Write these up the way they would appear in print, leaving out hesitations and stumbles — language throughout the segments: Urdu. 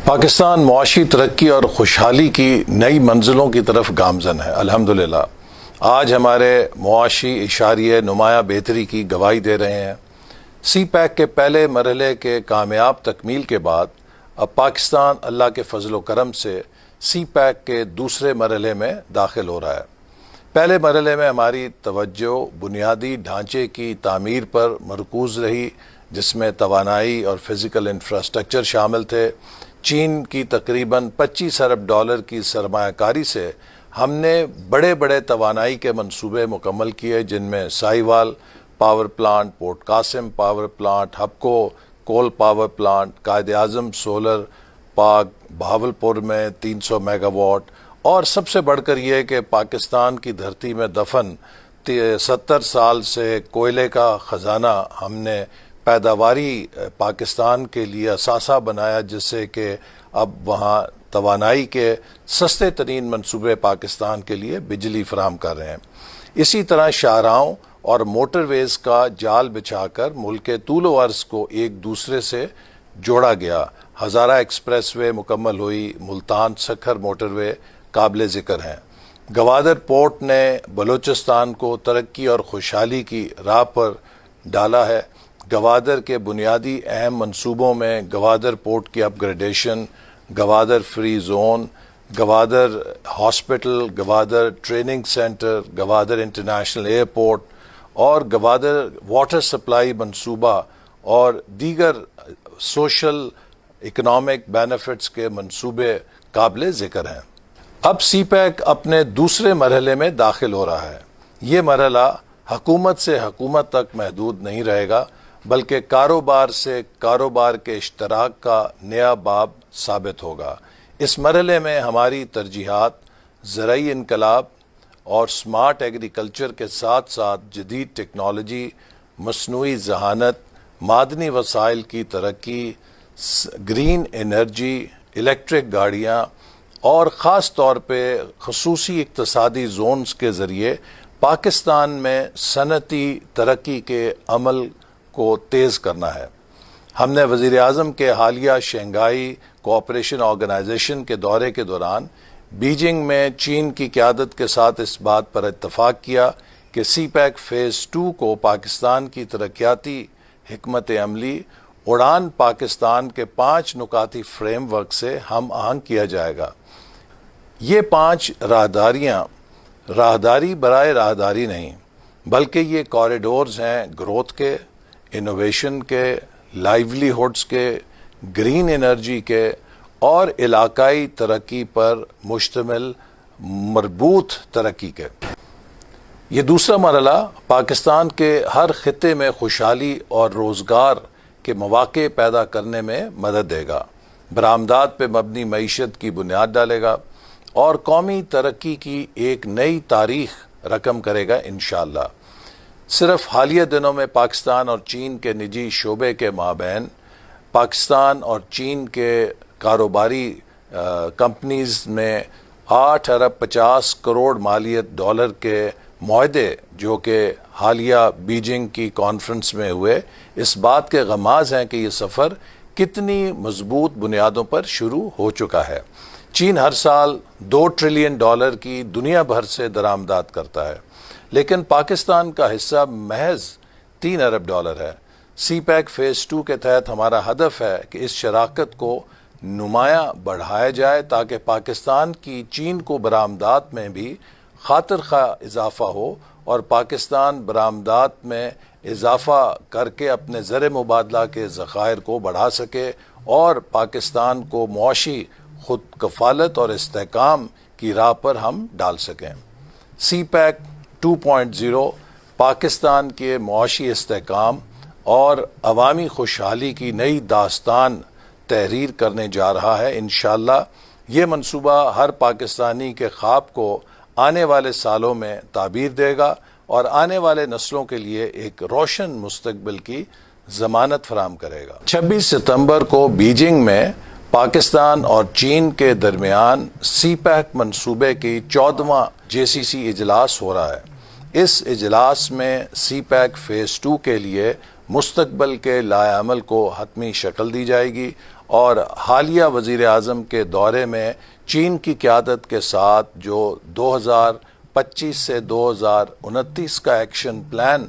پاکستان معاشی ترقی اور خوشحالی کی نئی منزلوں کی طرف گامزن ہے۔ الحمدللہ آج ہمارے معاشی اشاریے نمایاں بہتری کی گواہی دے رہے ہیں۔ سی پیک کے پہلے مرحلے کے کامیاب تکمیل کے بعد اب پاکستان اللہ کے فضل و کرم سے سی پیک کے دوسرے مرحلے میں داخل ہو رہا ہے۔ پہلے مرحلے میں ہماری توجہ بنیادی ڈھانچے کی تعمیر پر مرکوز رہی، جس میں توانائی اور فزیکل انفراسٹرکچر شامل تھے۔ چین کی تقریباً 25 ارب ڈالر کی سرمایہ کاری سے ہم نے بڑے بڑے توانائی کے منصوبے مکمل کیے، جن میں Sahiwal power plant, port Qasim power plant, Hubco coal power plant, Quaid Azam solar park Bahawalpur میں 300 میگا واٹ، اور سب سے بڑھ کر یہ کہ پاکستان کی دھرتی میں دفن 70 سال سے کوئلے کا خزانہ ہم نے پیداواری پاکستان کے لیے اثاثہ بنایا، جس سے کہ اب وہاں توانائی کے سستے ترین منصوبے پاکستان کے لیے بجلی فراہم کر رہے ہیں۔ اسی طرح شاہراہوں اور موٹر ویز کا جال بچھا کر ملک کے طول و عرض کو ایک دوسرے سے جوڑا گیا۔ ہزارہ ایکسپریس وے مکمل ہوئی، ملتان سکھر موٹر وے قابل ذکر ہیں۔ گوادر پورٹ نے بلوچستان کو ترقی اور خوشحالی کی راہ پر ڈالا ہے۔ گوادر کے بنیادی اہم منصوبوں میں گوادر پورٹ کی upgradation, Gwadar free zone, Gwadar hospital, Gwadar training centre, Gwadar international airport اور گوادر واٹر سپلائی منصوبہ اور دیگر سوشل اکنامک بینیفٹس کے منصوبے قابل ذکر ہیں۔ اب سی پیک اپنے دوسرے مرحلے میں داخل ہو رہا ہے۔ یہ مرحلہ حکومت سے حکومت تک محدود نہیں رہے گا، بلکہ کاروبار سے کاروبار کے اشتراک کا نیا باب ثابت ہوگا۔ اس مرحلے میں ہماری ترجیحات زرعی انقلاب اور سمارٹ ایگریکلچر کے ساتھ ساتھ جدید ٹیکنالوجی، مصنوعی ذہانت، معدنی وسائل کی ترقی، گرین انرجی، الیکٹرک گاڑیاں اور خاص طور پہ خصوصی اقتصادی زونز کے ذریعے پاکستان میں صنعتی ترقی کے عمل کو تیز کرنا ہے۔ ہم نے وزیر اعظم کے حالیہ شنگھائی کوآپریشن آرگنائزیشن کے دورے کے دوران بیجنگ میں چین کی قیادت کے ساتھ اس بات پر اتفاق کیا کہ سی پیک فیز 2 کو پاکستان کی ترقیاتی حکمت عملی اڑان پاکستان کے 5 نکاتی فریم ورک سے ہم آہنگ کیا جائے گا۔ یہ 5 راہداریاں راہداری برائے راہداری نہیں، بلکہ یہ کوریڈورز ہیں گروتھ کے، انوویشن کے، لائیولی ہوڈز کے، گرین انرجی کے اور علاقائی ترقی پر مشتمل مربوط ترقی کے۔ یہ دوسرا مرحلہ پاکستان کے ہر خطے میں خوشحالی اور روزگار کے مواقع پیدا کرنے میں مدد دے گا، برآمدات پہ مبنی معیشت کی بنیاد ڈالے گا اور قومی ترقی کی ایک نئی تاریخ رقم کرے گا انشاءاللہ۔ صرف حالیہ دنوں میں پاکستان اور چین کے نجی شعبے کے مابین پاکستان اور چین کے کاروباری کمپنیز میں 8 ارب 50 کروڑ مالیت ڈالر کے معاہدے جو کہ حالیہ بیجنگ کی کانفرنس میں ہوئے، اس بات کے غماز ہیں کہ یہ سفر کتنی مضبوط بنیادوں پر شروع ہو چکا ہے۔ چین ہر سال 2 ٹریلین ڈالر کی دنیا بھر سے درآمدات کرتا ہے، لیکن پاکستان کا حصہ محض 3 ارب ڈالر ہے۔ سی پیک فیز 2 کے تحت ہمارا ہدف ہے کہ اس شراکت کو نمایاں بڑھایا جائے تاکہ پاکستان کی چین کو برآمدات میں بھی خاطر خواہ اضافہ ہو اور پاکستان برآمدات میں اضافہ کر کے اپنے زر مبادلہ کے ذخائر کو بڑھا سکے اور پاکستان کو معاشی خود کفالت اور استحکام کی راہ پر ہم ڈال سکیں۔ سی پیک 2.0 پاکستان کے معاشی استحکام اور عوامی خوشحالی کی نئی داستان تحریر کرنے جا رہا ہے۔ انشاءاللہ یہ منصوبہ ہر پاکستانی کے خواب کو آنے والے سالوں میں تعبیر دے گا اور آنے والے نسلوں کے لیے ایک روشن مستقبل کی ضمانت فراہم کرے گا۔ 26 ستمبر کو بیجنگ میں پاکستان اور چین کے درمیان سی پیک منصوبے کی 14واں JCC اجلاس ہو رہا ہے۔ اس اجلاس میں سی پیک فیز 2 کے لیے مستقبل کے لائحہ عمل کو حتمی شکل دی جائے گی اور حالیہ وزیر اعظم کے دورے میں چین کی قیادت کے ساتھ جو 2025 سے 2029 کا ایکشن پلان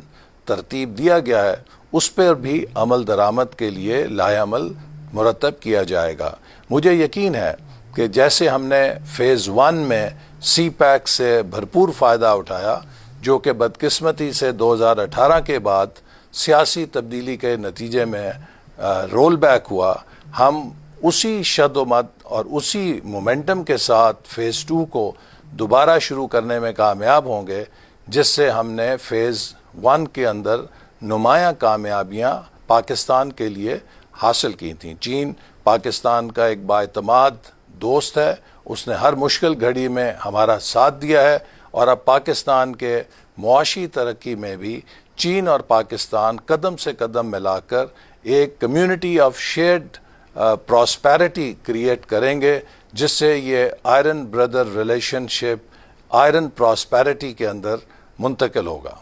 ترتیب دیا گیا ہے اس پر بھی عمل درآمد کے لیے لائحہ عمل مرتب کیا جائے گا. مجھے یقین ہے کہ جیسے ہم نے فیز 1 میں سی پیک سے بھرپور فائدہ اٹھایا جو کہ بدقسمتی سے 2018 کے بعد سیاسی تبدیلی کے نتیجے میں رول بیک ہوا، ہم اسی شد و مد اور اسی مومنٹم کے ساتھ فیز 2 کو دوبارہ شروع کرنے میں کامیاب ہوں گے، جس سے ہم نے فیز 1 کے اندر نمایاں کامیابیاں پاکستان کے لیے حاصل کی تھیں. چین پاکستان کا ایک بااعتماد دوست ہے، اس نے ہر مشکل گھڑی میں ہمارا ساتھ دیا ہے، اور اب پاکستان کے معاشی ترقی میں بھی چین اور پاکستان قدم سے قدم ملا کر ایک community of shared prosperity create کریں گے، جس سے یہ آئرن بردر ریلیشن شپ آئرن پراسپیرٹی کے اندر منتقل ہوگا.